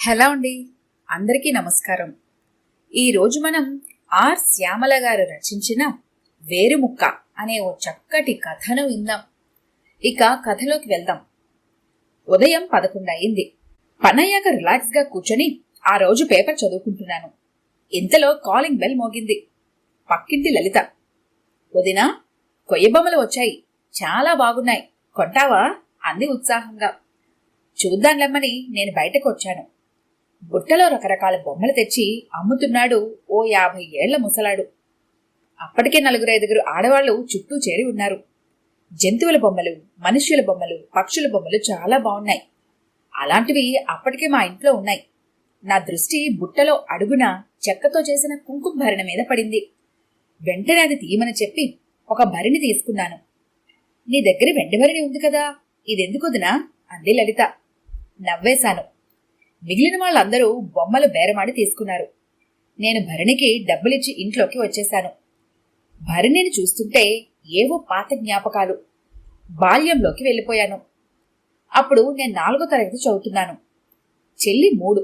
Hello అండి, అందరికీ నమస్కారం. ఈరోజు మనం ఆర్ శ్యామల గారు రచించిన వేరుముక్క అనే ఓ చక్కటి కథను విందాం. ఇక కథలోకి వెళ్దాం. ఉదయం 11 అయింది. పనయ్యాక రిలాక్స్గా కూర్చొని ఆ రోజు పేపర్ చదువుకుంటున్నాను. ఇంతలో కాలింగ్ బెల్ మోగింది. పక్కింటి లలిత. వదినా, కొయ్యబొమ్మలు వచ్చాయి, చాలా బాగున్నాయి, కొంటావా అంది ఉత్సాహంగా. చూద్దాంలమ్మని నేను బయటకు వచ్చాను. బుట్టలో రకరకాల బొమ్మలు తెచ్చి అమ్ముతున్నాడు ఓ 50 ఏళ్ల ముసలాడు. అప్పటికే 4-5 ఆడవాళ్లు చుట్టూ చేరి ఉన్నారు. జంతువుల బొమ్మలు, మనుష్యుల బొమ్మలు, పక్షుల బొమ్మలు చాలా బాగున్నాయి. అలాంటివి అప్పటికే మా ఇంట్లో ఉన్నాయి. నా దృష్టి బుట్టలో అడుగున చెక్కతో చేసిన కుంకుమ భరణ మీద పడింది. వెంటనే అది తీయమని చెప్పి ఒక భరిణి తీసుకున్నాను. నీ దగ్గర వెండి భరిణి ఉంది కదా, ఇదెందుకొదినా అంది లలిత. నవ్వేశాను. మిగిలిన వాళ్ళందరూ బొమ్మలు బేరమాడి తీసుకున్నారు. నేను భరణికి డబ్బులిచ్చి ఇంట్లోకి వచ్చేశాను. భరణిని చూస్తుంటే ఏవో పాత జ్ఞాపకాలు. బాల్యంలోకి వెళ్ళిపోయాను. అప్పుడు నేను 4వ తరగతి చదువుతున్నాను. చెల్లి 3.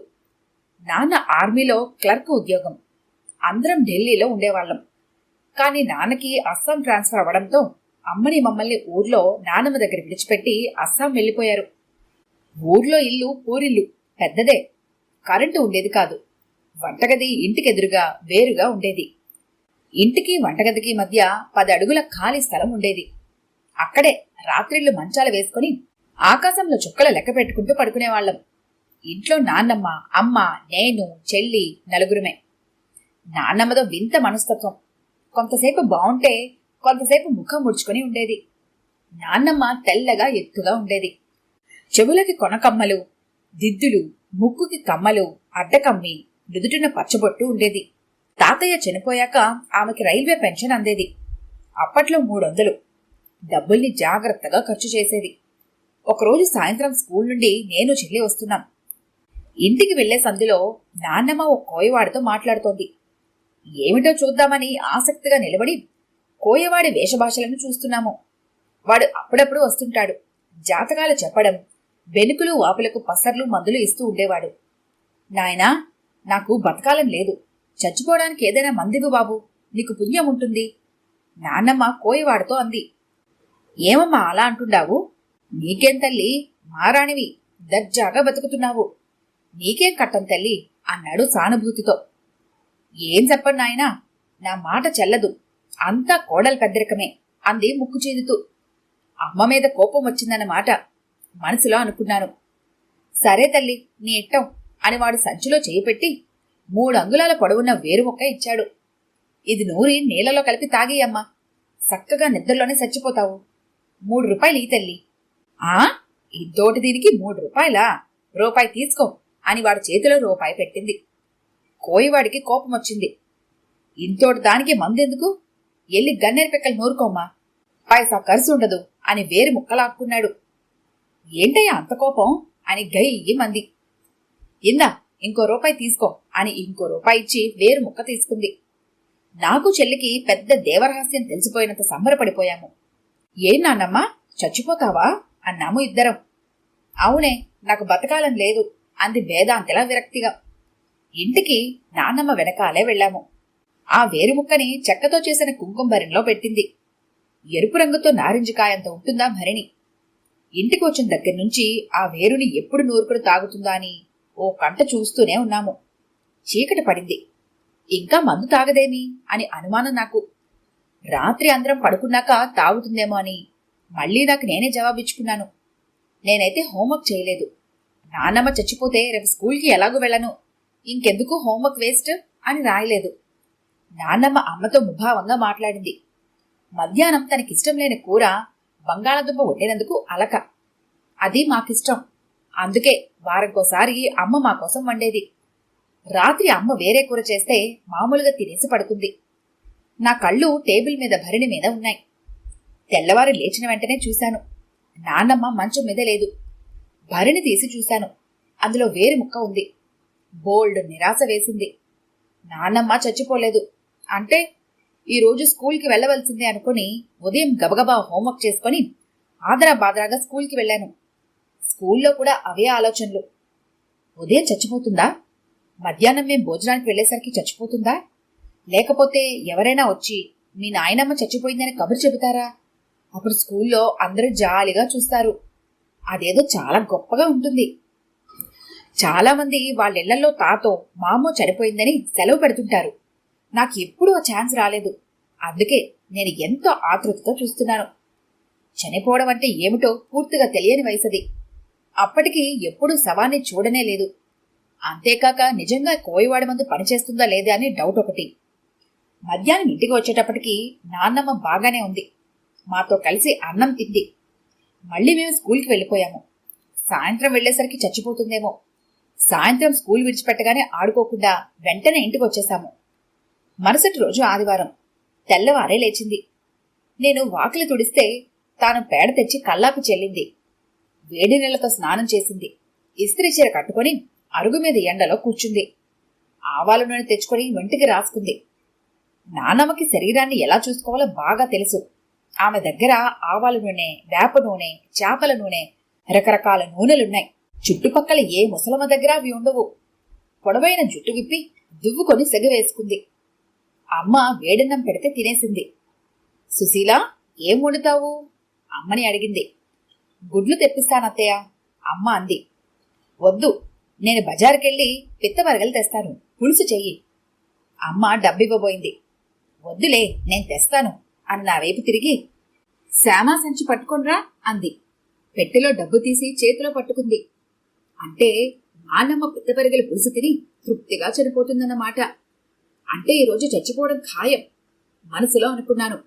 నాన్న ఆర్మీలో క్లర్క్ ఉద్యోగం. అందరం ఢిల్లీలో ఉండేవాళ్ళం. కానీ నాన్నకి అస్సాం ట్రాన్స్ఫర్ అవ్వడంతో అమ్మని మమ్మల్ని ఊర్లో నాన్నమ్మ దగ్గర విడిచిపెట్టి అస్సాం వెళ్ళిపోయారు. ఊర్లో ఇల్లు పూరిల్లు, పెద్దదే. కరెంటు ఉండేది కాదు. వంటగది ఇంటికెదురుగా వేరుగా ఉండేది. ఇంటికి వంటగదికి మధ్య 10 అడుగుల ఖాళీ స్థలం ఉండేది. అక్కడే రాత్రిళ్లు మంచాలు వేసుకుని ఆకాశంలో చుక్కల లెక్క పెట్టుకుంటూ పడుకునేవాళ్లం. ఇంట్లో నాన్నమ్మ, అమ్మ, నేను, చెల్లి, 4 నాన్నమ్మతో వింత మనస్తత్వం. కొంతసేపు బావుంటే కొంతసేపు ముఖం ముడుచుకొని ఉండేది. నాన్నమ్మ తెల్లగా ఎత్తుగా ఉండేది. చెవులకి కొనకమ్మలు, దిద్దులు, ముక్కుకి కమ్మలు, అడ్డకమ్మి, నుదుటిన పచ్చబొట్టు ఉండేది. తాతయ్య చనిపోయాక ఆమెకి రైల్వే పెన్షన్ అందేది. అప్పట్లో 300. డబ్బుల్ని జాగ్రత్తగా ఖర్చు చేసేది. ఒకరోజు సాయంత్రం స్కూల్ నుండి నేను చెల్లి వస్తున్నాం. ఇంటికి వెళ్లే సందులో నాన్నమ్మ ఓ కోయవాడితో మాట్లాడుతోంది. ఏమిటో చూద్దామని ఆసక్తిగా నిలబడి కోయవాడి వేషభాషలను చూస్తున్నాము. వాడు అప్పుడప్పుడు వస్తుంటాడు. జాతకాలు చెప్పడం, బెనుకులు వాపులకు పసర్లు మందులు ఇస్తూ ఉండేవాడు. నాయనా, నాకు బతకాలని లేదు, చచ్చిపోవడానికి ఏదైనా మందివు బాబు, నీకు పుణ్యం ఉంటుంది నాన్నమ్మ కోయవాడితో అంది. ఏమమ్మా అలా అంటుండావు? నీకేం తల్లి, మారాణివి, దర్జాగా బతుకుతున్నావు, నీకేం కట్టం తల్లి అన్నాడు సానుభూతితో. ఏం చెప్పను నాయనా, నా మాట చెల్లదు, అంతా కోడలు పెద్దరికమే అంది ముక్కు చీదుతూ. అమ్మ మీద కోపం వచ్చిందన్నమాట మనసులో అనుకున్నాను. సరే తల్లి, నీ ఇట్టం అని వాడు సంచిలో చేయి పెట్టి 3 అంగుళాల పొడవున్న వేరుముక్క ఇచ్చాడు. ఇది నూరి నీళ్లలో కలిపి తాగేయమ్మా, చక్కగా నిద్రలోనే చచ్చిపోతావు. 3 రూపాయలు ఈ తల్లి. ఆ, ఇదోటి దీనికి 3 రూపాయలా? రూపాయి తీసుకో అని వాడి చేతిలో రూపాయి పెట్టింది. కోయివాడికి కోపం వచ్చింది. ఇంతోటి దానికి మందెందుకు, ఎల్లి గన్నేరు పిక్కలు నూరుకోమ్మా, పైసా ఖర్చు ఉండదు అని వేరు ముక్కలాక్కున్నాడు. ఏంటయ్యా అంత కోపం అని గయ్యి మంది. ఇందా ఇంకో రూపాయి తీసుకో అని ఇంకో రూపాయి ఇచ్చి వేరు ముక్క తీసుకుంది. నాకు చెల్లికి పెద్ద దేవరహస్యం తెలిసిపోయినంత సంబరపడిపోయాము. ఏం నాన్నమ్మా, చచ్చిపోతావా అన్నాము ఇద్దరం. అవునే, నాకు బతకాలని లేదు అంది వేదాంతిలా విరక్తిగా. ఇంటికి నాన్నమ్మ వెనకాలే వెళ్లాము. ఆ వేరుముక్కని చెక్కతో చేసిన కుంకుమ భరిణిలో పెట్టింది. ఎరుపు రంగుతో నారింజకాయంత ఉంటుందా భరిణి. ఇంటికి వచ్చిన దగ్గర నుంచి ఆ వేరుని ఎప్పుడు నూరుకుని తాగుతుందా అని ఓ కంట చూస్తూనే ఉన్నాము. చీకటి పడింది. ఇంకా మందు తాగదేమి అని అనుమానం నాకు. రాత్రి అందరం పడుకున్నాక తాగుతుందేమో అని మళ్లీ నాకు నేనే జవాబిచ్చుకున్నాను. నేనైతే హోంవర్క్ చేయలేదు. నాన్నమ్మ చచ్చిపోతే రేపు స్కూల్కి ఎలాగూ వెళ్ళను, ఇంకెందుకు హోంవర్క్ వేస్ట్ అని రాయలేదు. నాన్నమ్మ అమ్మతో ముభావంగా మాట్లాడింది. మధ్యాహ్నం తనకిష్టం లేని కూర బంగాళదుంప వండినందుకు అలక. అది మాకిష్టం. అందుకే వారంకోసారి అమ్మ మా కోసం వండేది. రాత్రి అమ్మ వేరే కూర చేస్తే మామూలుగా తినేసి పడుకుంది. నా కళ్ళు టేబుల్ మీద భరిణి మీద ఉన్నాయి. తెల్లవారు లేచిన వెంటనే చూశాను. నాన్నమ్మ మంచం మీద లేదు. భరిణి తీసి చూశాను. అందులో వేరు ముక్క ఉంది. బోల్డ్ నిరాశ వేసింది. నాన్నమ్మ చచ్చిపోలేదు అంటే ఈరోజు స్కూల్కి వెళ్లవలసిందే అనుకుని ఉదయం గబగబా హోంవర్క్ చేసుకుని ఆదరా బాదరాగా స్కూల్కి వెళ్ళాను. స్కూల్లో కూడా అవే ఆలోచనలు. ఉదయం చచ్చిపోతుందా? మధ్యాహ్నం మేం భోజనానికి వెళ్లేసరికి చచ్చిపోతుందా? లేకపోతే ఎవరైనా వచ్చి మీ నాయనమ్మ చచ్చిపోయిందని కబురు చెబుతారా? అప్పుడు స్కూల్లో అందరూ జాలిగా చూస్తారు. అదేదో చాలా గొప్పగా ఉంటుంది. చాలా మంది వాళ్ళిళ్లలో తాతో మామో చనిపోయిందని సెలవు పెడుతుంటారు. నాకు ఎప్పుడూ ఆ ఛాన్స్ రాలేదు. అందుకే నేను ఎంతో ఆతృతతో చూస్తున్నాను. చనిపోవడం అంటే ఏమిటో పూర్తిగా తెలియని వయసది. అప్పటికి ఎప్పుడూ శవాన్ని చూడనే లేదు. అంతేకాక నిజంగా కోయివాడి మందు పనిచేస్తుందా లేదా అని డౌట్ ఒకటి. మధ్యాహ్నం ఇంటికి వచ్చేటప్పటికి నాన్నమ్మ బాగానే ఉంది. మాతో కలిసి అన్నం తింది. మళ్ళీ మేము స్కూల్కి వెళ్ళిపోయాము. సాయంత్రం వెళ్లేసరికి చచ్చిపోతుందేమో. సాయంత్రం స్కూల్ విడిచిపెట్టగానే ఆడుకోకుండా వెంటనే ఇంటికి వచ్చేశాము. మరుసటి రోజు ఆదివారం. తెల్లవారే లేచింది. నేను వాకిలి తుడిస్తే తాను పేడ తెచ్చి కల్లాపు చెల్లింది. వేడి నీళ్లతో స్నానం చేసింది. ఇస్త్రీ చీర కట్టుకుని అరుగు మీద ఎండలో కూర్చుంది. ఆవాల నూనె తెచ్చుకొని ఒంటికి రాసుకుంది. నానమ్మకి శరీరాన్ని ఎలా చూసుకోవాలో బాగా తెలుసు. ఆమె దగ్గర ఆవాల నూనె, వేప నూనె, చేపల నూనె, రకరకాల నూనెలున్నాయి. చుట్టుపక్కల ఏ ముసలమ్మ దగ్గర అవి ఉండవు. పొడవైన జుట్టు విప్పి దువ్వుకొని సెగ వేసుకుంది. అమ్మ వేడన్నం పెడితే తినేసింది. సుశీల, ఏం వండుతావు? అమ్మని అడిగింది. గుడ్లు తెప్పిస్తానత్తయ్య, అమ్మ అంది. వద్దు, నేను బజారుకెళ్ళి పిత్తబరగలు తెస్తాను, పులుసు చెయ్యి. అమ్మ డబ్బివ్వబోయింది. వద్దులే, నేను తెస్తాను అని నా వైపు తిరిగి శ్యామా సంచి పట్టుకొనిరా అంది. పెట్టెలో డబ్బు తీసి చేతిలో పట్టుకుంది. అంటే నాన్నమ్మ పిత్తబరగల పులుసు తిని తృప్తిగా చనిపోతుందన్నమాట. అంటే ఈరోజు చచ్చిపోవడం ఖాయం మనసులో అనుకున్నాను.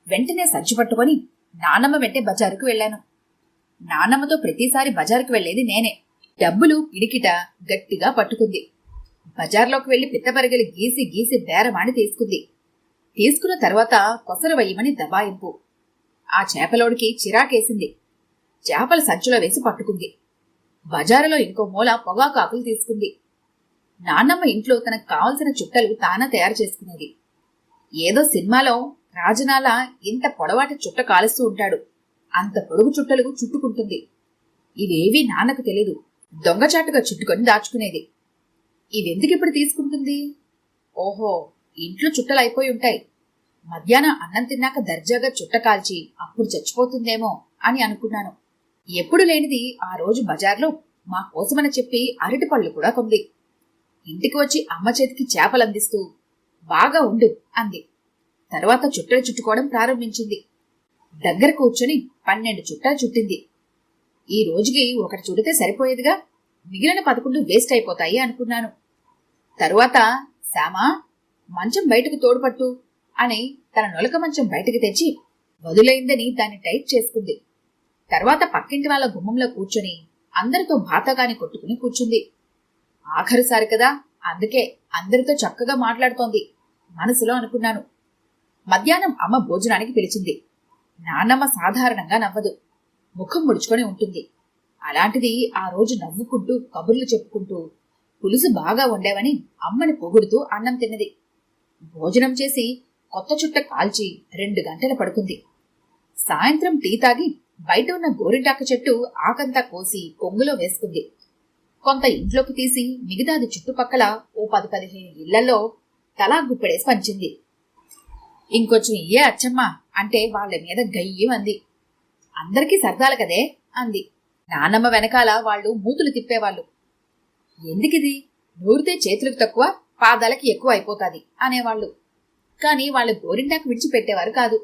వెంటనే సంచి పట్టుకొని నానమ్మ వెంటే బజారుకు వెళ్లాను. నానమ్మతో ప్రతిసారి బజారుకు వెళ్లేది నేనే. డబ్బులు పిడికిట గట్టిగా పట్టుకుంది. బజార్లోకి వెళ్లి పిత్తబరగలి గీసి గీసి బేరమాడి తీసుకుంది. తీసుకున్న తర్వాత కొసరు వెయ్యమని దబాయింపు. ఆ చేపలోడికి చిరాకేసింది. చేపల సంచిలో వేసి పట్టుకుంది. బజారులో ఇంకో మూల పొగాకు ఆకులు తీసుకుంది. నాన్నమ్మ ఇంట్లో తనకు కావలసిన చుట్టలు తానా తయారు చేసుకునేది. ఏదో సినిమాలో రాజనాల ఇంత పొడవాటి చుట్ట కాలుస్తూ ఉంటాడు. అంత పొడుగు చుట్టలు చుట్టుకుంటుంది. ఇవేవీ నాన్నకు తెలీదు. దొంగచాటుగా చుట్టుకొని దాచుకునేది. ఇవెందుకిప్పుడు తీసుకుంటుంది? ఓహో, ఇంట్లో చుట్టలు అయిపోయి ఉంటాయి. మధ్యాహ్నం అన్నం తిన్నాక దర్జాగా చుట్ట కాల్చి అప్పుడు చచ్చిపోతుందేమో అని అనుకున్నాను. ఎప్పుడు లేనిది ఆ రోజు బజార్లో మా కోసమని చెప్పి అరటిపళ్ళు కూడా కొంది. ఇంటికి వచ్చి అమ్మ చేతికి చేపలందిస్తూ బాగా ఉండు అంది. తర్వాత చుట్టలు చుట్టుకోవడం ప్రారంభించింది. దగ్గర కూర్చొని 12 చుట్టాలు చుట్టింది. ఈ రోజుకి ఒకటి చుడితే సరిపోయేదిగా, మిగిలిన 11 వేస్ట్ అయిపోతాయి అనుకున్నాను. తరువాత శ్యామా, మంచం బయటకు తోడుపట్టు అని తన నొలక మంచం బయటకు తెచ్చి వదులైందని దాన్ని టైట్ చేసుకుంది. తర్వాత పక్కింటి వాళ్ళ గుమ్మంలో కూర్చొని అందరితో బాతగాని కొట్టుకుని కూర్చుంది. ఆఖరుసారి కదా, అందుకే అందరితో చక్కగా మాట్లాడుతోంది మనసులో అనుకున్నాను. మధ్యాహ్నం అమ్మ భోజనానికి పిలిచింది. నాన్నమ్మ సాధారణంగా నవ్వదు, ముఖం ముడుచుకొని ఉంటుంది. అలాంటిది ఆ రోజు నవ్వుకుంటూ కబుర్లు చెప్పుకుంటూ పులుసు బాగా వండావని అమ్మని పొగుడుతూ అన్నం తిన్నది. భోజనం చేసి కొత్త చుట్ట కాల్చి 2 గంటలు పడుకుంది. సాయంత్రం టీ తాగి బయట ఉన్న గోరింటాకు చెట్టు ఆకంతా కోసి కొంగులో వేసుకుంది. కొంత ఇంట్లోకి తీసి మిగతాది చుట్టుపక్కల ఓ 10-15 ఇళ్లలో తలా గుప్పెడేసి పంచింది. ఇంకొంచెం ఇయ్యే అచ్చమ్మా అంటే వాళ్ల మీద గయ్యి అంది. అందరికీ సరదాలు కదే అంది. నానమ్మ వెనకాల వాళ్లు మూతులు తిప్పేవాళ్లు. ఎందుకిది, నూరితే చేతులకు తక్కువ, పాదాలకి ఎక్కువ అయిపోతాది అనేవాళ్లు. కాని వాళ్లు గోరింటాకు విడిచిపెట్టేవారు కాదు.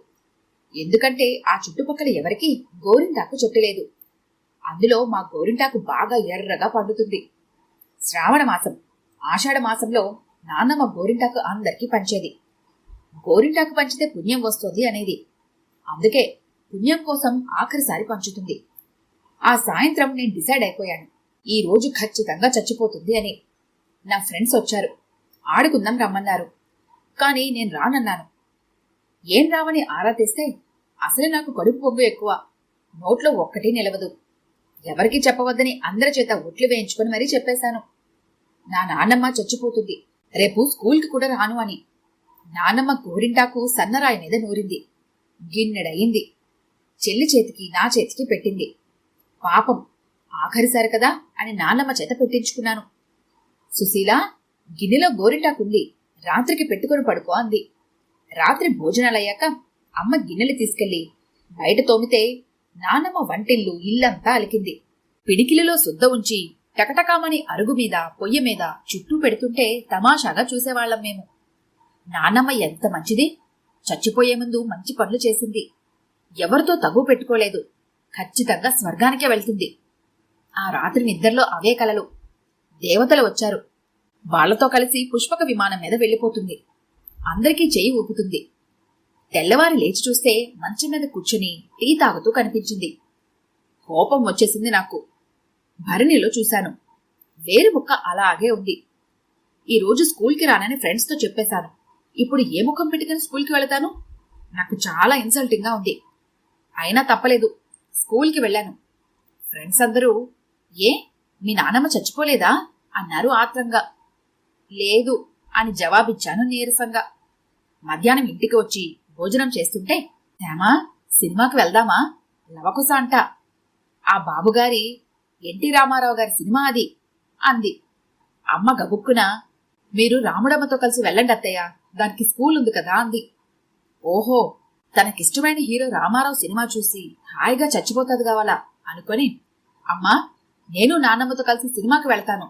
ఎందుకంటే ఆ చుట్టుపక్కల ఎవరికీ గోరింటాకు చెట్టు లేదు. అందులో మా గోరింటాకు బాగా ఎర్రగా పండుతుంది. శ్రావణ మాసం, ఆషాఢ మాసంలో నాన్నమ్మ గోరింటాకు అందరికీ పంచేది. గోరింటాకు పంచితే పుణ్యం వస్తుంది అనేది. అందుకే పుణ్యం కోసం ఆఖరిసారి పంచుతుంది. ఆ సాయంత్రం నేను డిసైడ్ అయిపోయాను, ఈ రోజు ఖచ్చితంగా చచ్చిపోతుంది అని. నా ఫ్రెండ్స్ వచ్చారు, ఆడుకుందాం రమ్మన్నారు. కానీ నేను రానన్నాను. ఏం రావని ఆరా తెస్తే అసలే నాకు కడుపు పొగ్గు ఎక్కువ, నోట్లో ఒక్కటి నిలవదు. ఎవరికీ చెప్పవద్దని అందరి చేత ఒట్లు వేయించుకొని మరీ చెప్పేశాను. నా నాన్నమ్మ చచ్చిపోతుంది, రేపు స్కూల్కి కూడా రాను అని. నాన్నమ్మ గోరింటాకు సన్నరాయి మీద నూరింది. గిన్నెడయింది. చెల్లి చేతికి నా చేతికి పెట్టింది. పాపం ఆఖరిసారి కదా అని నాన్నమ్మ చేత పెట్టించుకున్నాను. సుశీల, గిన్నెలో గోరింటాకుంది, రాత్రికి పెట్టుకుని పడుకో అంది. రాత్రి భోజనాలయ్యాక అమ్మ గిన్నెలు తీసుకెళ్లి బయట తోమితే నాన్నమ్మ వంటిల్లు ఇల్లంతా అలికింది. పిడికిలిలో శుద్ధ ఉంచి టకటకామని అరుగు మీద పొయ్యి మీద చుట్టూ పెడుతుంటే తమాషాగా చూసేవాళ్లం మేము. నాన్నమ్మ ఎంత మంచిది, చచ్చిపోయే ముందు మంచి పనులు చేసింది. ఎవరితో తగు పెట్టుకోలేదు, ఖచ్చితంగా స్వర్గానికే వెళ్తుంది. ఆ రాత్రి నిద్రలో అవే కలలు. దేవతలు వచ్చారు, వాళ్లతో కలిసి పుష్పక విమానం మీద వెళ్ళిపోతుంది. అందరికీ చెయ్యి ఊపుతుంది. తెల్లవారి లేచి చూస్తే మంచం మీద కూర్చుని టీ తాగుతూ కనిపించింది. కోపం వచ్చేసింది నాకు. భరణిలో చూశాను, వేరు ముక్క అలాగే ఉంది. ఈరోజు స్కూల్కి రానని ఫ్రెండ్స్తో చెప్పేశాను. ఇప్పుడు ఏ ముఖం పెట్టుకుని స్కూల్కి వెళతాను? నాకు చాలా ఇన్సల్టింగ్గా ఉంది. అయినా తప్పలేదు, స్కూల్కి వెళ్ళాను. ఫ్రెండ్స్ అందరూ, ఏ మీ నాన్నమ్మ చచ్చిపోలేదా అన్నారు ఆత్రంగా. లేదు అని జవాబిచ్చాను నీరసంగా. మధ్యాహ్నం ఇంటికి వచ్చి భోజనం చేస్తుంటే, శ్యామా, సినిమాకి వెళ్దామా? లవకుశ అంట. ఆ బాబుగారి ఎన్టీ రామారావు గారి సినిమా అది అంది. అమ్మ గబుక్కున, మీరు రాముడమ్మతో కలిసి వెళ్ళండి అత్తయ్య, దానికి స్కూల్ ఉంది కదా అంది. ఓహో, తనకిష్టమైన హీరో రామారావు సినిమా చూసి హాయిగా చచ్చిపోతుంది కావాలా అనుకొని, అమ్మా, నేను నాన్నమ్మతో కలిసి సినిమాకి వెళ్తాను.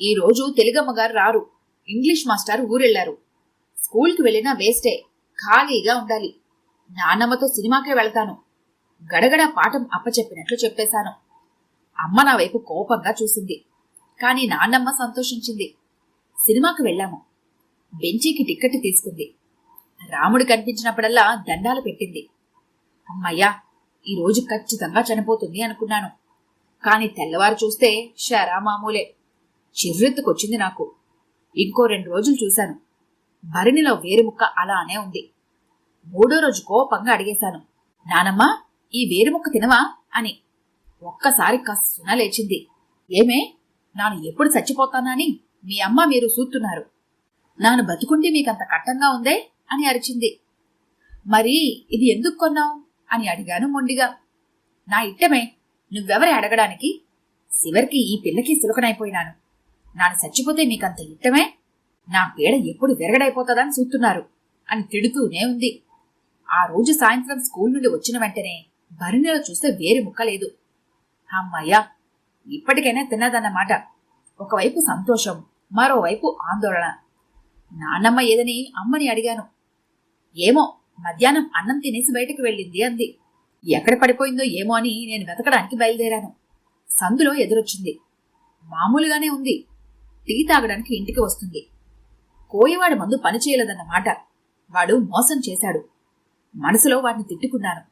ఈ రోజు తెలుగమ్మగారు రారు, ఇంగ్లీష్ మాస్టర్ ఊరెళ్లారు. స్కూల్కి వెళ్ళినా వేస్టే, ఖాళీగా ఉండాలి. నాన్నమ్మతో సినిమాకే వెళ్తాను. గడగడ పాఠం అప్పచెప్పినట్లు చెప్పేశాను. అమ్మ నా వైపు కోపంగా చూసింది, కాని నాన్నమ్మ సంతోషించింది. సినిమాకి వెళ్ళాము. బెంచీకి టిక్కెట్ తీసుకుంది. రాముడు కనిపించినప్పుడల్లా దండాలు పెట్టింది. అమ్మయ్యా, ఈరోజు ఖచ్చితంగా చనిపోతుంది అనుకున్నాను. కాని తెల్లవారు చూస్తే షరా మామూలే. చిర్రెత్తుకొచ్చింది నాకు. ఇంకో 2 రోజులు చూశాను. భరణిలో వేరుముక్క అలానే ఉంది. 3వ రోజు కోపంగా అడిగేశాను, నానమ్మా, ఈ వేరుముక్క తినవా అని. ఒక్కసారి కస్సున లేచింది. ఏమే, నాను ఎప్పుడు చచ్చిపోతానని మీ అమ్మ మీరు సూత్తున్నారు. నాను బతుకుంటే మీకంత కట్టంగా ఉందే అని అరిచింది. మరి ఇది ఎందుకు కొన్నావు అని అడిగాను మొండిగా. నా ఇట్టమే, నువ్వెవరి అడగడానికి? చివరికి ఈ పిల్లకి సులకనైపోయినాను. నాను చచ్చిపోతే మీకంత ఇట్టమే? నా పీడ ఎప్పుడు విరగడైపోతుందని చూస్తున్నారు అని తిడుతూనే ఉంది. ఆ రోజు సాయంత్రం స్కూల్ నుండి వచ్చిన వెంటనే భరణిలో చూస్తే వేరు ముక్కలేదు. అమ్మయ్యా, ఇప్పటికైనా తిన్నదన్నమాట. ఒకవైపు సంతోషం, మరోవైపు ఆందోళన. నాన్నమ్మ ఏదని అమ్మని అడిగాను. ఏమో, మధ్యాహ్నం అన్నం తినేసి బయటకు వెళ్ళింది అంది. ఎక్కడ పడిపోయిందో ఏమో అని నేను వెతకడానికి బయలుదేరాను. సందులో ఎదురొచ్చింది. మామూలుగానే ఉంది. టీ తాగడానికి ఇంటికి వస్తుంది. కోయవాడి మందు పనిచేయలేదన్నమాట. వాడు మోసం చేశాడు. మనసులో వాడిని తిట్టుకున్నాను.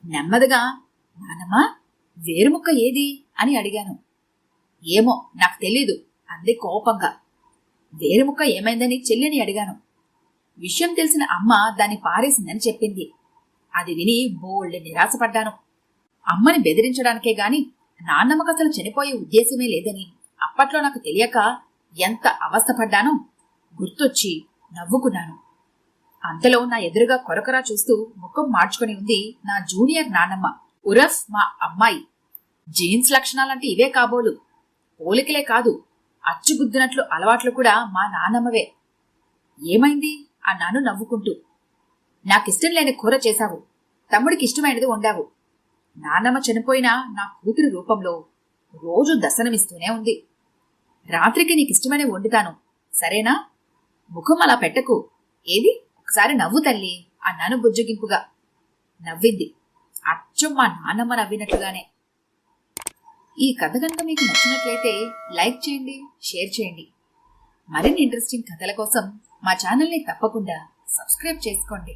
నెమ్మదిగా, నానమ్మా, వేరుముక్క ఏది అని అడిగాను. ఏమో, నాకు తెలీదు అంది కోపంగా. వేరుముక్క ఏమైందని చెల్లిని అడిగాను. విషయం తెలిసిన అమ్మ దాన్ని పారేసిందని చెప్పింది. అది విని బోల్డ్ నిరాశపడ్డాను. అమ్మని బెదిరించడానికే గాని నాన్నమ్మకు అసలు చనిపోయే ఉద్దేశమే లేదని అప్పట్లో నాకు తెలియక ఎంత అవస్థపడ్డానో గుర్తొచ్చి నవ్వుకున్నాను. అంతలో నా ఎదురుగా కొరకరా చూస్తూ ముఖం మార్చుకుని ఉంది నా జూనియర్ నాన్నమ్మ, ఉరఫ్ మా అమ్మాయి. జీన్స్ లక్షణాలంటే ఇవే కాబోలు. పోలికలే కాదు, అచ్చుగుద్దినట్లు అలవాట్లు కూడా మా నాన్నమ్మవే. ఏమైంది అన్నాను నవ్వుకుంటూ. నాకిష్టం లేని కూర చేశావు, తమ్ముడికి ఇష్టమైనది వండావు. నాన్నమ్మ చనిపోయినా నా కూతురి రూపంలో రోజు దర్శనమిస్తూనే ఉంది. రాత్రికి నీకిష్టమైన వండుతాను, సరేనా? ముఖం అలా పెట్టకు. ఏది, ఒకసారి నవ్వు తల్లి అన్నాను బుజ్జగింపుగా. నవ్వింది, అచ్చం మా నాన్నమ్మ నవ్వినట్లుగానే. ఈ కథ కనుక మీకు నచ్చినట్లయితే లైక్ చేయండి, షేర్ చేయండి. మరిన్ని ఇంట్రెస్టింగ్ కథల కోసం మా ఛానల్ని తప్పకుండా సబ్స్క్రైబ్ చేసుకోండి.